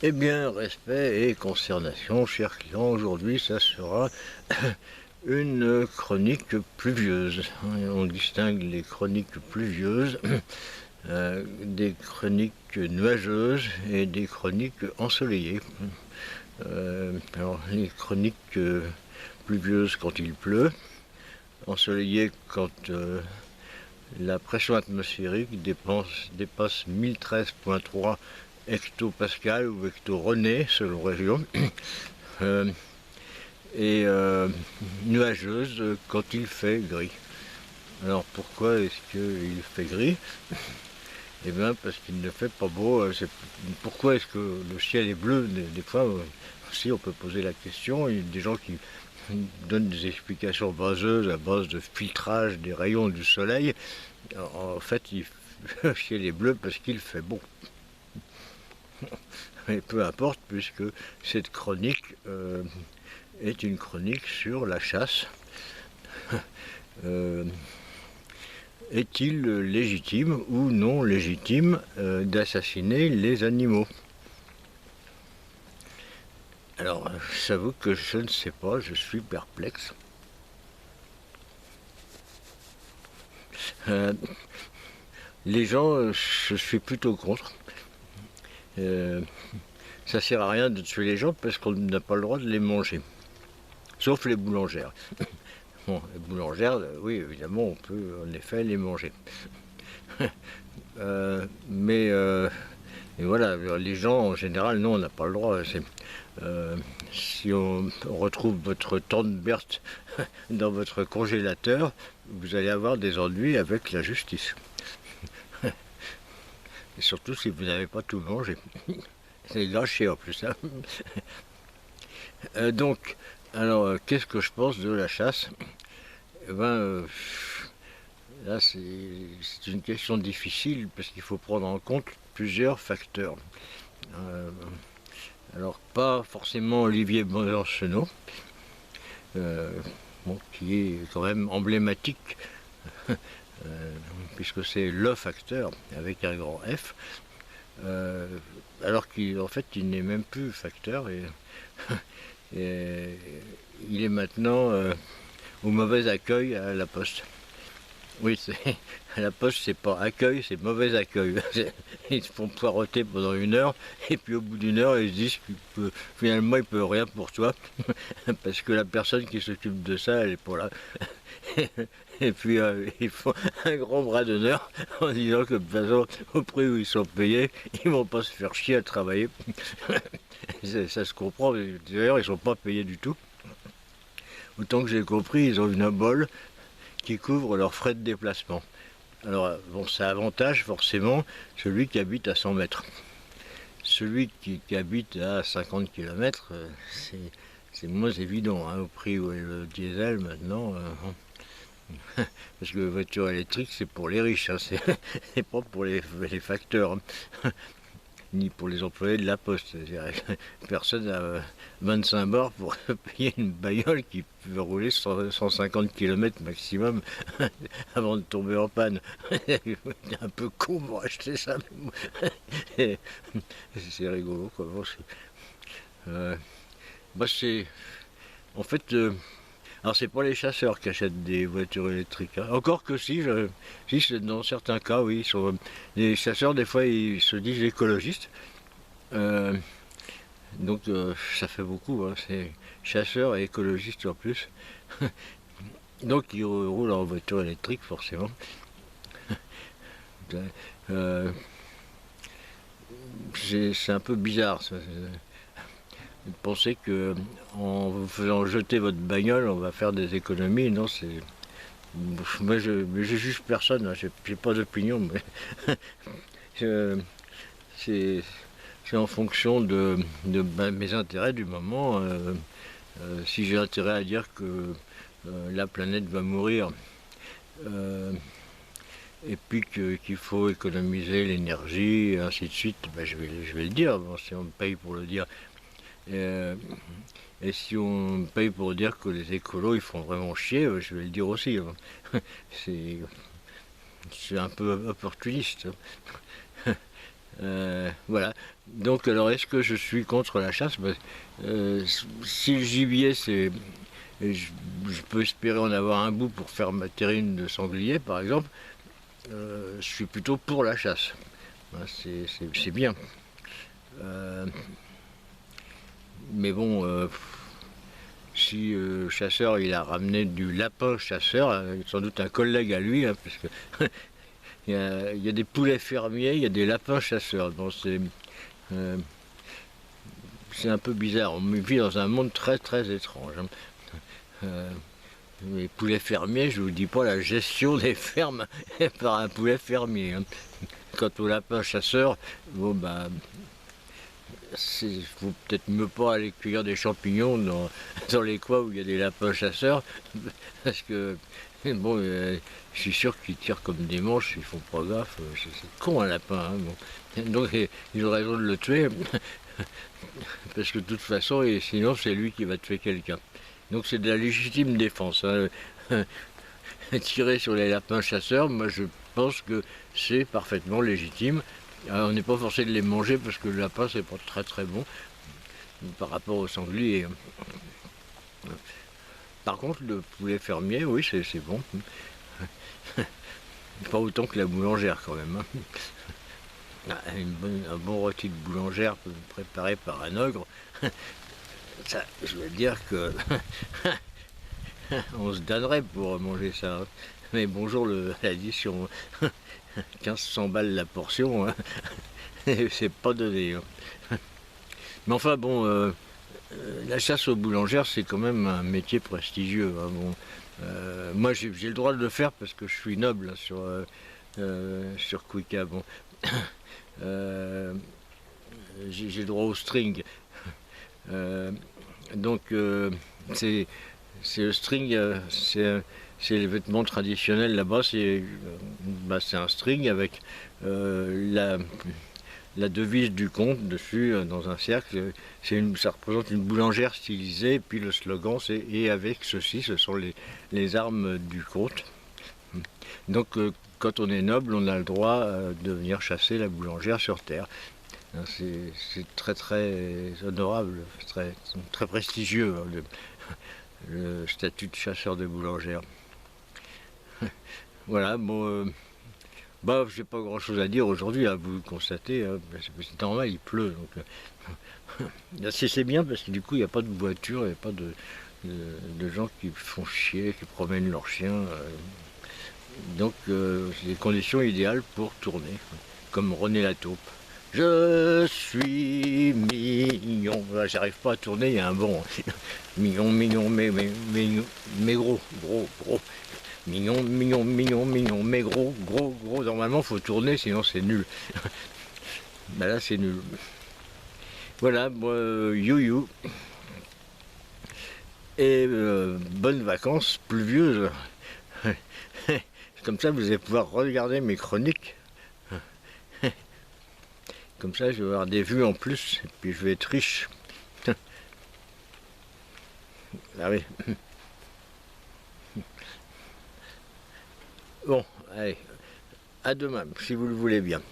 Eh bien, respect et consternation, chers clients, aujourd'hui ça sera une chronique pluvieuse. On distingue les chroniques pluvieuses des chroniques nuageuses et des chroniques ensoleillées. Alors, les chroniques pluvieuses quand il pleut, ensoleillées quand la pression atmosphérique dépasse 1013,3 hectopascal ou hectorené selon région, et nuageuse quand il fait gris. Alors pourquoi est-ce qu'il fait gris? Eh bien parce qu'il ne fait pas beau. Pourquoi est-ce que le ciel est bleu? Des fois aussi on peut poser la question. Il y a des gens qui donnent des explications vaseuses à base de filtrage des rayons du soleil. En fait, le ciel est bleu parce qu'il fait beau. Et peu importe, puisque cette chronique est une chronique sur la chasse. Est-il légitime ou non légitime d'assassiner les animaux? Alors, j'avoue que je ne sais pas, je suis perplexe. Les gens, je suis plutôt contre. Ça sert à rien de tuer les gens parce qu'on n'a pas le droit de les manger. Sauf les boulangères. Bon, les boulangères, oui, évidemment, on peut en effet les manger. Mais voilà, les gens en général, non, on n'a pas le droit. Si on retrouve votre tante Berthe dans votre congélateur, vous allez avoir des ennuis avec la justice. Et surtout si vous n'avez pas tout mangé. C'est gâché en plus. Hein. Donc, alors, qu'est-ce que je pense de la chasse? Eh ben, là, c'est une question difficile parce qu'il faut prendre en compte plusieurs facteurs. Alors, pas forcément Olivier Besancenot, qui est quand même emblématique, puisque c'est le facteur avec un grand F, alors qu'en fait, il n'est même plus facteur et il est maintenant au mauvais accueil à la poste. Oui, à la poste, c'est pas accueil, c'est mauvais accueil. Ils se font poireauter pendant 1 heure, et puis au bout d'1 heure, ils se disent que finalement, ils ne peuvent rien pour toi, parce que la personne qui s'occupe de ça, elle n'est pas là. Et puis, ils font un grand bras d'honneur en disant que de toute façon, au prix où ils sont payés, ils vont pas se faire chier à travailler. Ça se comprend, d'ailleurs, ils sont pas payés du tout. Autant que j'ai compris, ils ont une obole qui couvre leurs frais de déplacement. Alors, bon, ça avantage forcément celui qui habite à 100 mètres. Celui qui habite à 50 km, c'est moins évident, hein, au prix où est le diesel maintenant. Parce que la voiture électrique, c'est pour les riches, hein, c'est pas pour les facteurs. Hein. Ni pour les employés de la poste. Personne n'a 25 bars pour payer une bagnole qui peut rouler 150 km maximum avant de tomber en panne. C'est un peu con pour acheter ça. C'est rigolo quoi. C'est en fait alors c'est pas les chasseurs qui achètent des voitures électriques. Hein. Encore que si dans certains cas, oui, les chasseurs des fois ils se disent écologistes. Donc ça fait beaucoup, hein, c'est chasseurs et écologistes en plus. Donc ils roulent en voiture électrique forcément. C'est un peu bizarre ça. Penser que en vous faisant jeter votre bagnole, on va faire des économies. Non, c'est. Moi, je juge personne, hein, j'ai pas d'opinion, mais c'est en fonction de mes intérêts du moment. Si j'ai intérêt à dire que la planète va mourir, et puis qu'il faut économiser l'énergie, et ainsi de suite, ben je vais le dire, bon, si on me paye pour le dire. Et si on me paye pour dire que les écolos ils font vraiment chier, je vais le dire aussi. Hein. C'est un peu opportuniste. Voilà. Donc alors est-ce que je suis contre la chasse? Si le gibier je peux espérer en avoir un bout pour faire ma terrine de sanglier par exemple, je suis plutôt pour la chasse. C'est bien. Mais bon, si le chasseur il a ramené du lapin chasseur, sans doute un collègue à lui, hein, parce que il y a des poulets fermiers, il y a des lapins chasseurs. Bon, c'est un peu bizarre, on vit dans un monde très très étrange. Hein. Les poulets fermiers, je vous dis pas la gestion des fermes par un poulet fermier. Hein. Quant au lapin chasseur, bon bah il faut peut-être mieux pas aller cueillir des champignons dans les coins où il y a des lapins chasseurs, parce que bon, je suis sûr qu'ils tirent comme des manches, ils font pas gaffe, c'est con un lapin. Hein, bon. Donc ils ont raison de le tuer, parce que de toute façon, et sinon c'est lui qui va tuer quelqu'un. Donc c'est de la légitime défense. Hein. Tirer sur les lapins chasseurs, moi je pense que c'est parfaitement légitime. Alors, on n'est pas forcé de les manger parce que le lapin c'est pas très très bon par rapport au sanglier. Par contre le poulet fermier, oui c'est bon. Pas autant que la boulangère quand même. Hein. Un bon rôti de boulangère préparé par un ogre, ça, je veux dire que on se donnerait pour manger ça. Hein. Mais bonjour l'addition. 1500 balles la portion, hein. C'est pas donné. Hein. Mais enfin bon, la chasse aux boulangères c'est quand même un métier prestigieux. Hein. Bon, moi j'ai le droit de le faire parce que je suis noble hein, sur Quicka. Bon. J'ai le droit au string. Donc c'est le string, c'est les vêtements traditionnels là-bas, c'est un string avec la devise du comte dessus dans un cercle. Ça représente une boulangère stylisée, et puis le slogan c'est « Et avec ceci, ce sont les armes du comte ». Donc quand on est noble, on a le droit de venir chasser la boulangère sur terre. C'est très très honorable, très, très prestigieux hein, le statut de chasseur de boulangère. Voilà, bon, j'ai pas grand chose à dire aujourd'hui, hein, vous le constatez, hein, c'est normal, il pleut. Donc, c'est bien parce que du coup il n'y a pas de voiture, il n'y a pas de gens qui font chier, qui promènent leurs chiens. Donc c'est les conditions idéales pour tourner, comme René Lataupe. Je suis mignon. J'arrive pas à tourner, il y a un vent. Mignon, mignon, mais gros. Mignon, mignon, mignon, mignon, mais gros. Normalement, faut tourner, sinon c'est nul. Ben là, c'est nul. Voilà, you. Et bonnes vacances pluvieuses. Comme ça, vous allez pouvoir regarder mes chroniques. Comme ça, je vais avoir des vues en plus, et puis je vais être riche. Ah oui. Bon, allez, à demain, si vous le voulez bien.